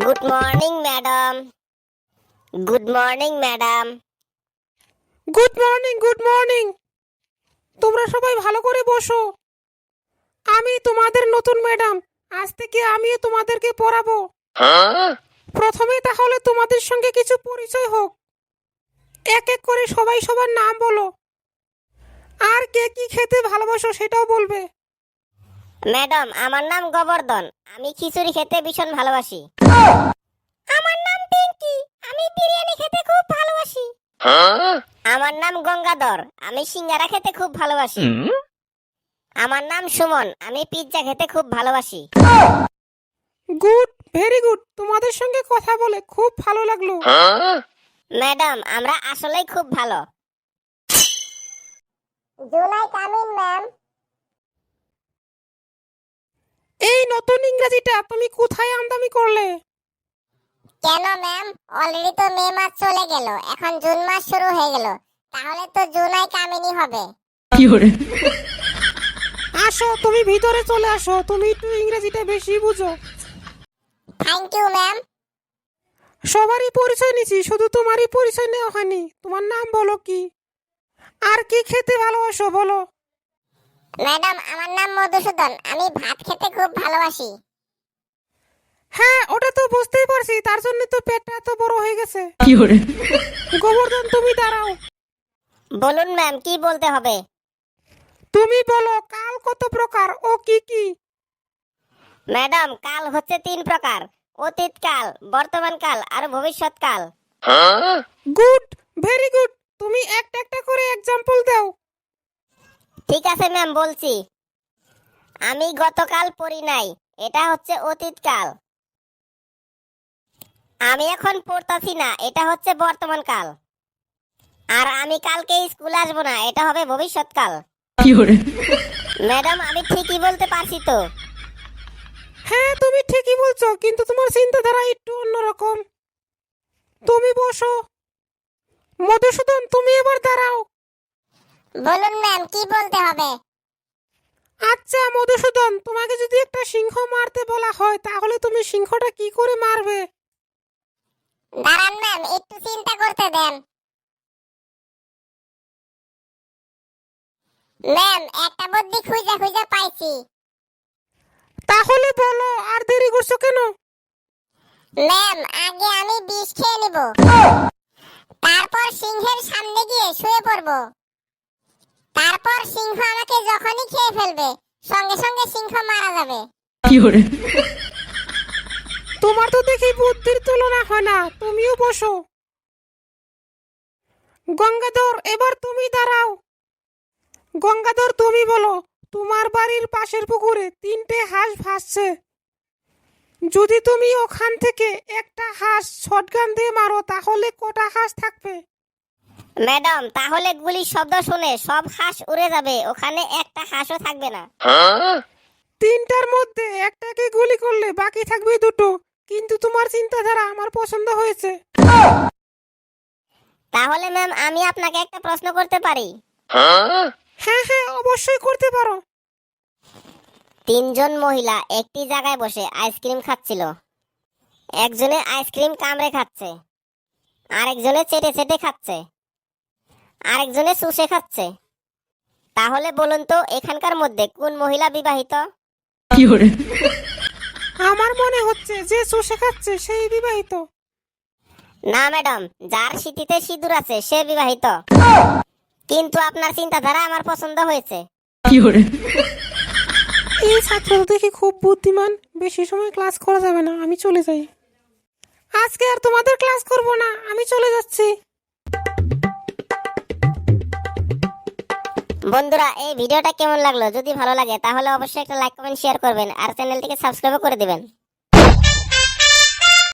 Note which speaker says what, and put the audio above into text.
Speaker 1: Good morning madam. Good morning madam.
Speaker 2: Good morning, good morning. তোমরা সবাই ভালো করে বসো। আমি তোমাদের নতুন ম্যাডাম। আজ থেকে আমিও তোমাদেরকে পড়াবো। প্রথমে তাহলে তোমাদের সঙ্গে কিছু পরিচয় হোক। এক এক করে সবাই সবার নাম বলো, আর কে কি খেতে ভালোবাসো সেটাও বলবে।
Speaker 1: ম্যাডাম, আমার নাম গোবর্ধন। আমি খিচুড়ি খেতে ভীষণ ভালোবাসি। আমার নাম পিঙ্কি। আমি বিরিয়ানি খেতে খুব ভালোবাসি। আমার নাম গঙ্গাধর। আমি সিঙ্গারা খেতে খুব ভালোবাসি। আমার নাম সুমন। আমি পিৎজা খেতে খুব ভালোবাসি।
Speaker 2: Good, very good. তোমাদের সঙ্গে কথা বলে খুব ভালো লাগলো।
Speaker 1: ম্যাডাম, আমরা আসলেই খুব ভালো। July coming ma'am.
Speaker 2: এই নতুন ইংরেজিটা তুমি কোথায় আমদানি করলে?
Speaker 1: কেন ম্যাম? অলরেডি তো মে মাস চলে গেল, এখন জুন মাস শুরু হয়ে গেল, তাহলে তো জুলাই কামিনী হবে।
Speaker 2: আসো, তুমি ভিতরে চলে আসো। তুমি একটু ইংরেজিটা বেশি বুঝো।
Speaker 1: Thank you ma'am.
Speaker 2: সবারই পরিচয় নিছি, শুধু তোমারই পরিচয় নেওয়া হয়নি। তোমার নাম বলো কি, আর কি খেতে ভালোবাসো বলো।
Speaker 1: ম্যাডাম, আমার নাম মধুসূদন। আমি ভাত খেতে খুব ভালোবাসি।
Speaker 2: হ্যাঁ, ওটা তো বুঝতেই পারছি, তার জন্য তো পেটটা এত বড় হয়ে গেছে। গোবর্ধন, তুমি দাঁড়াও।
Speaker 1: বলুন ম্যাম, কি বলতে হবে?
Speaker 2: তুমি বলো কাল কত প্রকার ও কি কি?
Speaker 1: ম্যাডাম, কাল হচ্ছে 3 প্রকার: অতীতকাল, বর্তমানকাল আর ভবিষ্যৎকাল।
Speaker 2: Good, very good. তুমি একটা একটা করে एग्जांपल দাও।
Speaker 1: ঠিক আছে ম্যাম, বলছি। আমি গতকাল পড়ি নাই, এটা হচ্ছে অতীতকাল। আমি এখন পড়তাছি না, এটা হচ্ছে বর্তমানকাল। আর আমি কালকে স্কুলে আসবো না, এটা হবে ভবিষ্যৎকাল। ম্যাডাম, আমি ঠিকই বলতে পারছি তো?
Speaker 2: হ্যাঁ, তুমি ঠিকই বলছো, কিন্তু তোমার চিন্তাধারা একটু অন্যরকম। তুমি বসো। মধুসূদন, তুমি এবার দাঁড়াও।
Speaker 1: বলুন ম্যাম, কি বলতে হবে?
Speaker 2: আচ্ছা মধুসূদন, তোমাকে যদি একটা সিংহ মারতে বলা হয়, তাহলে তুমি সিংহটা কি করে মারবে?
Speaker 1: দাঁড়ান ম্যাম, একটু চিন্তা করতে দেন। ম্যাম, একটা বুদ্ধি খুঁজে খুঁজে পাইছি।
Speaker 2: তাহলে বলো, আর দেরি করছো কেন?
Speaker 1: ম্যাম, আগে আমি বিষ খেয়ে নিব, তারপর সিংহের সামনে গিয়ে শুয়ে পড়ব। তারপর সিংহ আমাকে যখনই খেয়ে ফেলবে, সঙ্গে সঙ্গে সিংহ মারা যাবে।
Speaker 2: তোমার তো দেখি বুদ্ধির তুলনা হয় না। তুমিও বসো। গঙ্গাধর, এবার তুমি দাঁড়াও। গঙ্গাধর, তুমি বলো, তোমার বাড়ির পাশের পুকুরে 3টে হাঁস ভাসছে। যদি তুমি ওখান থেকে একটা হাঁস শটগান দিয়ে মারো, তাহলে কটা হাঁস থাকবে?
Speaker 1: ম্যাডাম, তাহলে গুলির শব্দ শুনে সব হাঁস উড়ে যাবে, ওখানে একটা হাঁসও থাকবে না।
Speaker 2: 3টার মধ্যে একটাকে গুলি করলে বাকি থাকবে 2টো। কিন্তু তোমার চিন্তাধারা আমার পছন্দ হয়েছে।
Speaker 1: তাহলে ম্যাম, আমি আপনাকে একটা প্রশ্ন করতে পারি?
Speaker 2: হ্যাঁ হ্যাঁ, অবশ্যই করতে পারো।
Speaker 1: 3 জন মহিলা একটি জায়গায় বসে আইসক্রিম খাচ্ছিল। একজনে আইসক্রিম কামড়ে খাচ্ছে, আরেকজনে চেটে চেটে খাচ্ছে, আরেকজনে চুষে খাচ্ছে। তাহলে বলুন তো, এখানকার মধ্যে কোন মহিলা বিবাহিত?
Speaker 2: আমার মনে হচ্ছে যে চষে খাচ্ছে সেই বিবাহিত।
Speaker 1: না ম্যাডাম, যার সিঁথিতে সিঁদুর আছে সে বিবাহিত। কিন্তু আপনার চিন্তাধারা আমার পছন্দ হয়েছে।
Speaker 2: এই ছাত্র তো দেখি খুব বুদ্ধিমান। বেশি সময় ক্লাস করা যাবে না, আমি চলে যাই। আজকে আর তোমাদের ক্লাস করব না, আমি চলে যাচ্ছি।
Speaker 1: বন্ধুরা, এই ভিডিওটা কেমন লাগলো? যদি ভালো লাগে তাহলে অবশ্যই একটা লাইক কমেন্ট শেয়ার করবেন, আর চ্যানেলটিকে সাবস্ক্রাইব করে দিবেন।